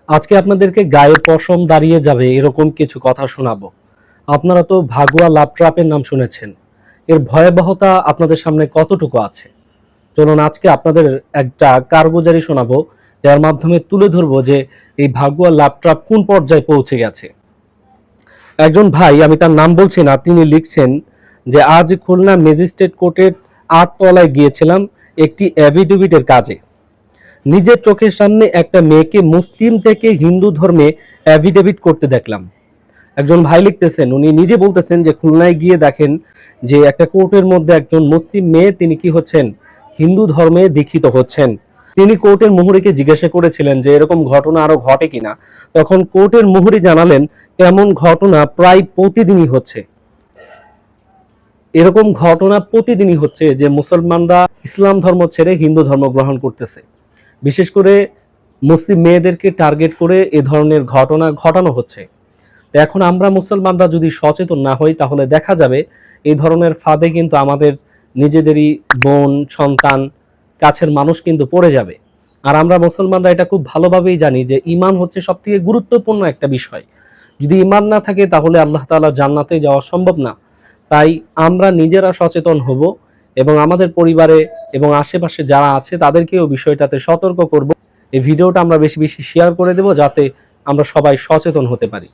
আজকে আপনাদেরকে গায়ে পশম দাঁড়িয়ে যাবে এরকম কিছু কথা শোনাবো। আপনারা তো ভাগুয়া লাভ ট্র্যাপের নাম শুনেছেন। এর ভয়াবহতা আপনাদের সামনে কতটুকু আছে? চলুন আজকে আপনাদের একটা কারগুজারি শোনাবো, যার মাধ্যমে তুলে ধরবো যে এই ভাগুয়া লাভ ট্র্যাপ কোন পর্যায়ে পৌঁছে গেছে। একজন ভাই, আমি তার নাম বলছি না, তিনি লিখছেন যে আজ খুলনা ম্যাজিস্ট্রেট কোর্টের ৮ তলায় গিয়েছিলাম একটি অ্যাফিডেভিটের কাজে। নিজের চোখের সামনে একটা মেয়েকে মুসলিম থেকে হিন্দু ধর্মে অ্যাফিডেভিট করতে দেখলাম। একজন ভাই লিখতেছেন, উনি নিজে বলতেছেন যে খুলনায় গিয়ে দেখেন যে একটা কোর্টের মধ্যে একজন মুসলিম মেয়ে, তিনি কি হচ্ছেন, হিন্দু ধর্মে দীক্ষিত হচ্ছেন। তিনি কোর্টের মুহুরীকে জিজ্ঞাসা করেছিলেন যে এরকম ঘটনা আরো ঘটে কিনা। তখন কোর্টের মুহুরী জানালেন এমন ঘটনা প্রায় প্রতিদিনই হচ্ছে। এরকম ঘটনা প্রতিদিনই হচ্ছে যে মুসলমানরা ইসলাম ধর্ম ছেড়ে হিন্দু ধর্ম গ্রহণ করতেছে। বিশেষ করে মুসলিম মেয়েদেরকে টার্গেট করে এ ধরনের ঘটনা ঘটানো হচ্ছে। তো এখন আমরা মুসলমানরা যদি সচেতন না হই, তাহলে দেখা যাবে এই ধরনের ফাঁদে কিন্তু আমাদের নিজেদেরই বোন, সন্তান, কাছের মানুষ কিন্তু পড়ে যাবে। আর আমরা মুসলমানরা এটা খুব ভালোভাবেই জানি যে ঈমান হচ্ছে সবথেকে গুরুত্বপূর্ণ একটা বিষয়। যদি ঈমান না থাকে তাহলে আল্লাহ তাআলা জান্নাতে যাওয়া সম্ভব না। তাই আমরা নিজেরা সচেতন হব এবং আমাদের পরিবারে এবং আশেপাশে যারা আছে তাদেরকেও বিষয়টাতে সতর্ক করব। এই ভিডিওটা আমরা বেশি বেশি শেয়ার করে দেব, যাতে আমরা সবাই সচেতন হতে পারি।